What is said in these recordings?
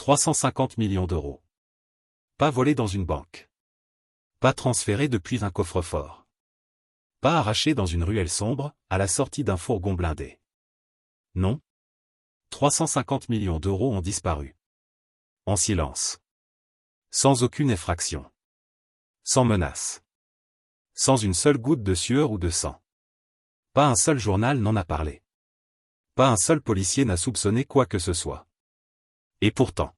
350 millions d'euros. Pas volé dans une banque. Pas transféré depuis un coffre-fort. Pas arraché dans une ruelle sombre, à la sortie d'un fourgon blindé. Non. 350 millions d'euros ont disparu. En silence. Sans aucune effraction. Sans menace. Sans une seule goutte de sueur ou de sang. Pas un seul journal n'en a parlé. Pas un seul policier n'a soupçonné quoi que ce soit. Et pourtant,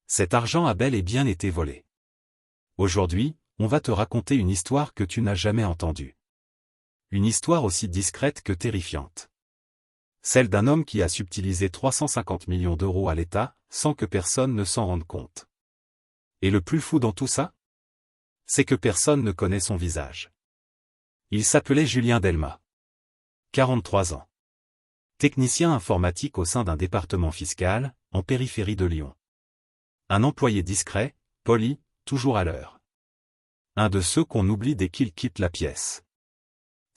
cet argent a bel et bien été volé. Aujourd'hui, on va te raconter une histoire que tu n'as jamais entendue. Une histoire aussi discrète que terrifiante. Celle d'un homme qui a subtilisé 350 millions d'euros à l'État, sans que personne ne s'en rende compte. Et le plus fou dans tout ça? C'est que personne ne connaît son visage. Il s'appelait Julien Delmas. 43 ans. Technicien informatique au sein d'un département fiscal, en périphérie de Lyon. Un employé discret, poli, toujours à l'heure. Un de ceux qu'on oublie dès qu'il quitte la pièce.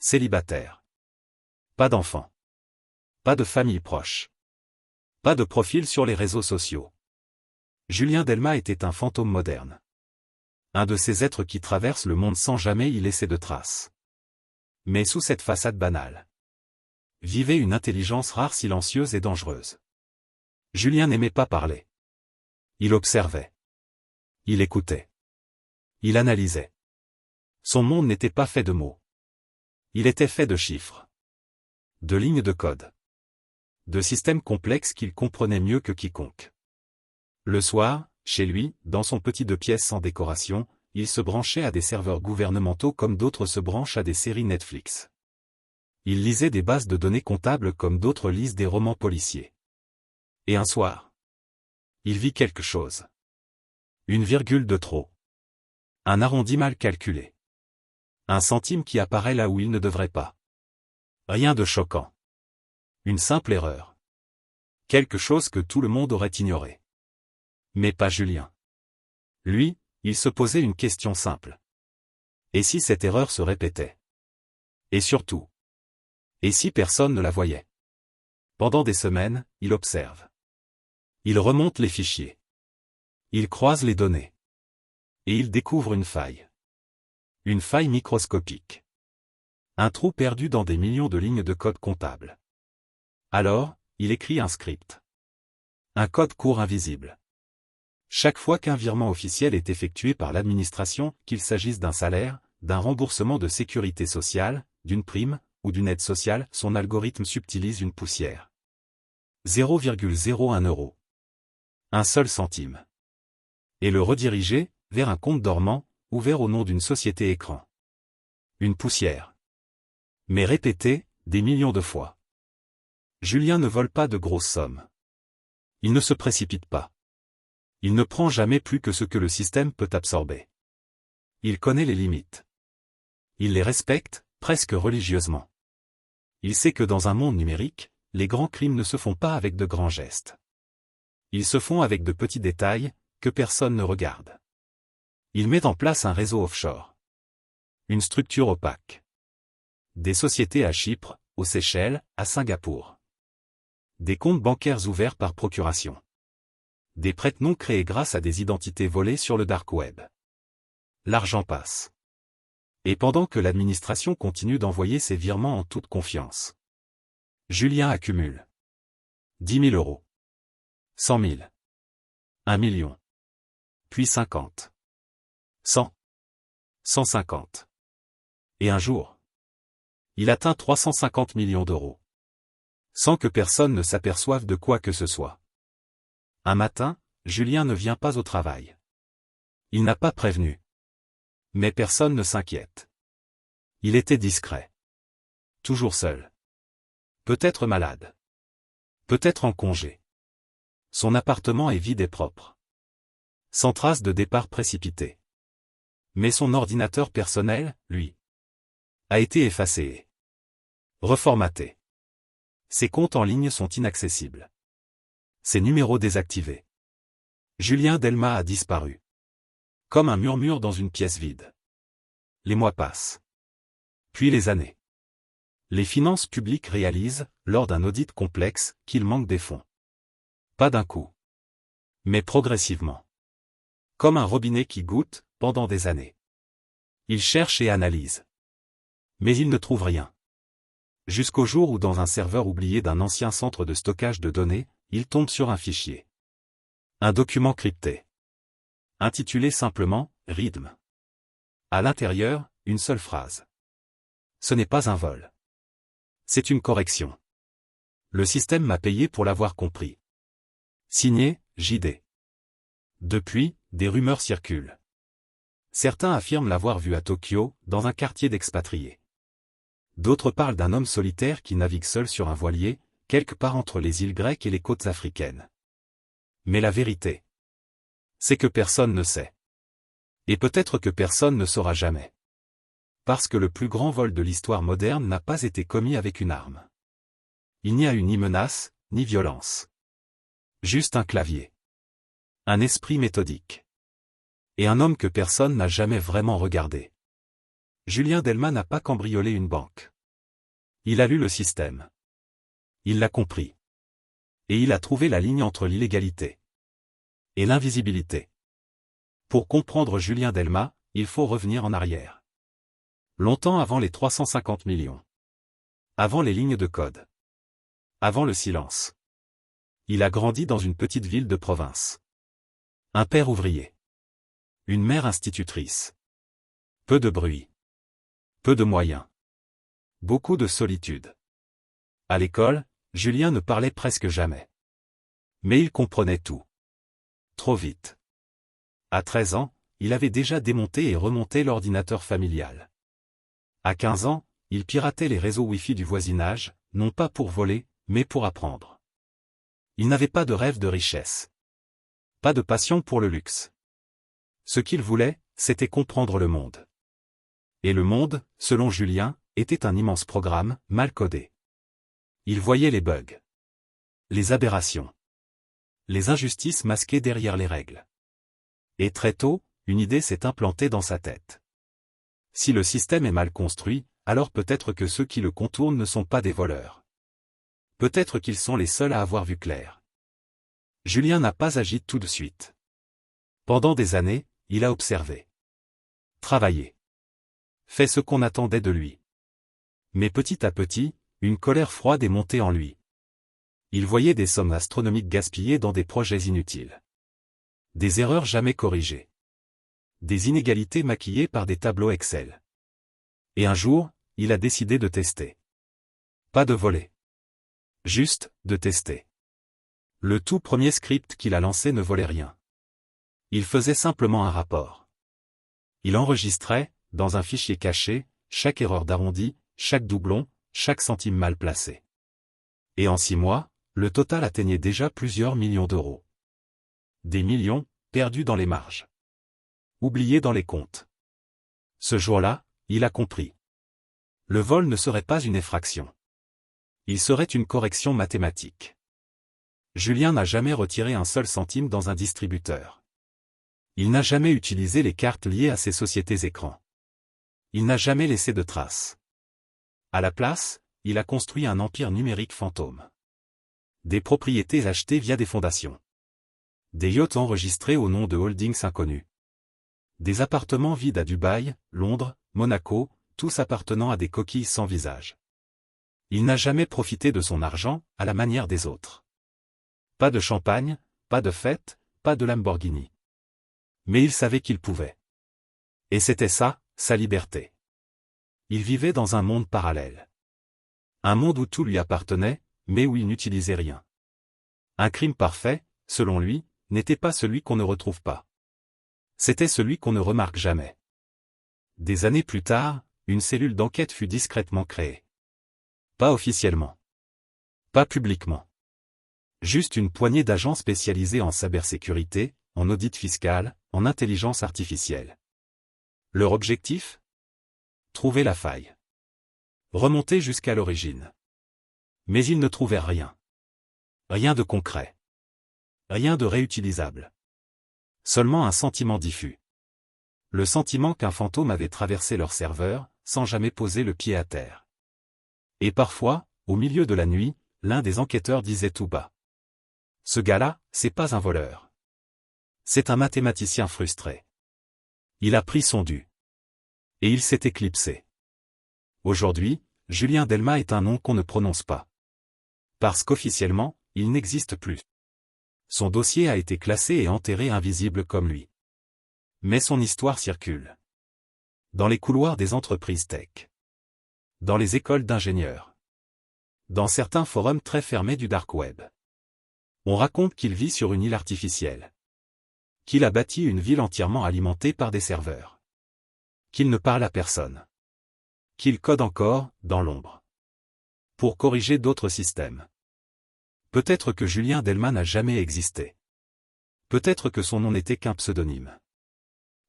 Célibataire. Pas d'enfant. Pas de famille proche. Pas de profil sur les réseaux sociaux. Julien Delmas était un fantôme moderne. Un de ces êtres qui traversent le monde sans jamais y laisser de traces. Mais sous cette façade banale, vivait une intelligence rare, silencieuse et dangereuse. Julien n'aimait pas parler. Il observait. Il écoutait. Il analysait. Son monde n'était pas fait de mots. Il était fait de chiffres. De lignes de code. De systèmes complexes qu'il comprenait mieux que quiconque. Le soir, chez lui, dans son petit 2 pièces sans décoration, il se branchait à des serveurs gouvernementaux comme d'autres se branchent à des séries Netflix. Il lisait des bases de données comptables comme d'autres lisent des romans policiers. Et un soir, il vit quelque chose. Une virgule de trop. Un arrondi mal calculé. Un centime qui apparaît là où il ne devrait pas. Rien de choquant. Une simple erreur. Quelque chose que tout le monde aurait ignoré. Mais pas Julien. Lui, il se posait une question simple. Et si cette erreur se répétait? Et surtout, et si personne ne la voyait? Pendant des semaines, il observe. Il remonte les fichiers. Il croise les données. Et il découvre une faille. Une faille microscopique. Un trou perdu dans des millions de lignes de code comptable. Alors, il écrit un script. Un code court invisible. Chaque fois qu'un virement officiel est effectué par l'administration, qu'il s'agisse d'un salaire, d'un remboursement de sécurité sociale, d'une prime, ou d'une aide sociale, son algorithme subtilise une poussière. 0,01 €. Un seul centime. Et le rediriger, vers un compte dormant, ouvert au nom d'une société écran. Une poussière. Mais répétée, des millions de fois. Julien ne vole pas de grosses sommes. Il ne se précipite pas. Il ne prend jamais plus que ce que le système peut absorber. Il connaît les limites. Il les respecte, presque religieusement. Il sait que dans un monde numérique, les grands crimes ne se font pas avec de grands gestes. Ils se font avec de petits détails, que personne ne regarde. Il met en place un réseau offshore. Une structure opaque. Des sociétés à Chypre, aux Seychelles, à Singapour. Des comptes bancaires ouverts par procuration. Des prête-noms créés grâce à des identités volées sur le dark web. L'argent passe. Et pendant que l'administration continue d'envoyer ses virements en toute confiance, Julien accumule 10 000 €. 100 000. 1 million. Puis 50. 100. 150. Et un jour, il atteint 350 millions d'euros. Sans que personne ne s'aperçoive de quoi que ce soit. Un matin, Julien ne vient pas au travail. Il n'a pas prévenu. Mais personne ne s'inquiète. Il était discret. Toujours seul. Peut-être malade. Peut-être en congé. Son appartement est vide et propre. Sans trace de départ précipité. Mais son ordinateur personnel, lui, a été effacé. Reformaté. Ses comptes en ligne sont inaccessibles. Ses numéros désactivés. Julien Delmas a disparu. Comme un murmure dans une pièce vide. Les mois passent. Puis les années. Les finances publiques réalisent, lors d'un audit complexe, qu'il manque des fonds. Pas d'un coup. Mais progressivement. Comme un robinet qui goutte, pendant des années. Il cherche et analyse. Mais il ne trouve rien. Jusqu'au jour où dans un serveur oublié d'un ancien centre de stockage de données, il tombe sur un fichier. Un document crypté. Intitulé simplement « Rythme ». À l'intérieur, une seule phrase. Ce n'est pas un vol. C'est une correction. Le système m'a payé pour l'avoir compris. Signé, JD. Depuis, des rumeurs circulent. Certains affirment l'avoir vu à Tokyo, dans un quartier d'expatriés. D'autres parlent d'un homme solitaire qui navigue seul sur un voilier, quelque part entre les îles grecques et les côtes africaines. Mais la vérité, c'est que personne ne sait. Et peut-être que personne ne saura jamais. Parce que le plus grand vol de l'histoire moderne n'a pas été commis avec une arme. Il n'y a eu ni menace, ni violence. Juste un clavier. Un esprit méthodique. Et un homme que personne n'a jamais vraiment regardé. Julien Delmas n'a pas cambriolé une banque. Il a lu le système. Il l'a compris. Et il a trouvé la ligne entre l'illégalité et l'invisibilité. Pour comprendre Julien Delmas, il faut revenir en arrière. Longtemps avant les 350 millions. Avant les lignes de code. Avant le silence. Il a grandi dans une petite ville de province. Un père ouvrier. Une mère institutrice. Peu de bruit. Peu de moyens. Beaucoup de solitude. À l'école, Julien ne parlait presque jamais. Mais il comprenait tout. Trop vite. À 13 ans, il avait déjà démonté et remonté l'ordinateur familial. À 15 ans, il piratait les réseaux Wi-Fi du voisinage, non pas pour voler, mais pour apprendre. Il n'avait pas de rêve de richesse. Pas de passion pour le luxe. Ce qu'il voulait, c'était comprendre le monde. Et le monde, selon Julien, était un immense programme, mal codé. Il voyait les bugs. Les aberrations. Les injustices masquées derrière les règles. Et très tôt, une idée s'est implantée dans sa tête. Si le système est mal construit, alors peut-être que ceux qui le contournent ne sont pas des voleurs. Peut-être qu'ils sont les seuls à avoir vu clair. Julien n'a pas agi tout de suite. Pendant des années, il a observé. Travaillé. Fait ce qu'on attendait de lui. Mais petit à petit, une colère froide est montée en lui. Il voyait des sommes astronomiques gaspillées dans des projets inutiles. Des erreurs jamais corrigées. Des inégalités maquillées par des tableaux Excel. Et un jour, il a décidé de tester. Pas de voler. Juste, de tester. Le tout premier script qu'il a lancé ne volait rien. Il faisait simplement un rapport. Il enregistrait, dans un fichier caché, chaque erreur d'arrondi, chaque doublon, chaque centime mal placé. Et en 6 mois, le total atteignait déjà plusieurs millions d'euros. Des millions, perdus dans les marges. Oubliés dans les comptes. Ce jour-là, il a compris. Le vol ne serait pas une effraction. Il serait une correction mathématique. Julien n'a jamais retiré un seul centime dans un distributeur. Il n'a jamais utilisé les cartes liées à ses sociétés écrans. Il n'a jamais laissé de traces. À la place, il a construit un empire numérique fantôme. Des propriétés achetées via des fondations. Des yachts enregistrés au nom de holdings inconnus. Des appartements vides à Dubaï, Londres, Monaco, tous appartenant à des coquilles sans visage. Il n'a jamais profité de son argent, à la manière des autres. Pas de champagne, pas de fête, pas de Lamborghini. Mais il savait qu'il pouvait. Et c'était ça, sa liberté. Il vivait dans un monde parallèle. Un monde où tout lui appartenait, mais où il n'utilisait rien. Un crime parfait, selon lui, n'était pas celui qu'on ne retrouve pas. C'était celui qu'on ne remarque jamais. Des années plus tard, une cellule d'enquête fut discrètement créée. Pas officiellement. Pas publiquement. Juste une poignée d'agents spécialisés en cybersécurité, en audit fiscal, en intelligence artificielle. Leur objectif ? Trouver la faille. Remonter jusqu'à l'origine. Mais ils ne trouvaient rien. Rien de concret. Rien de réutilisable. Seulement un sentiment diffus. Le sentiment qu'un fantôme avait traversé leur serveur, sans jamais poser le pied à terre. Et parfois, au milieu de la nuit, l'un des enquêteurs disait tout bas. Ce gars-là, c'est pas un voleur. C'est un mathématicien frustré. Il a pris son dû. Et il s'est éclipsé. Aujourd'hui, Julien Delmas est un nom qu'on ne prononce pas. Parce qu'officiellement, il n'existe plus. Son dossier a été classé et enterré invisible comme lui. Mais son histoire circule. Dans les couloirs des entreprises tech. Dans les écoles d'ingénieurs. Dans certains forums très fermés du dark web. On raconte qu'il vit sur une île artificielle. Qu'il a bâti une ville entièrement alimentée par des serveurs. Qu'il ne parle à personne. Qu'il code encore, dans l'ombre. Pour corriger d'autres systèmes. Peut-être que Julien Delmas n'a jamais existé. Peut-être que son nom n'était qu'un pseudonyme.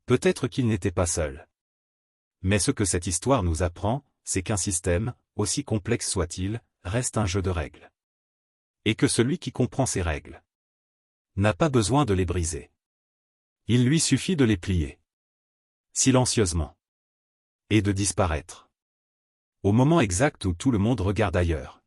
Peut-être qu'il n'était pas seul. Mais ce que cette histoire nous apprend, c'est qu'un système, aussi complexe soit-il, reste un jeu de règles. Et que celui qui comprend ces règles n'a pas besoin de les briser. Il lui suffit de les plier. Silencieusement. Et de disparaître. Au moment exact où tout le monde regarde ailleurs.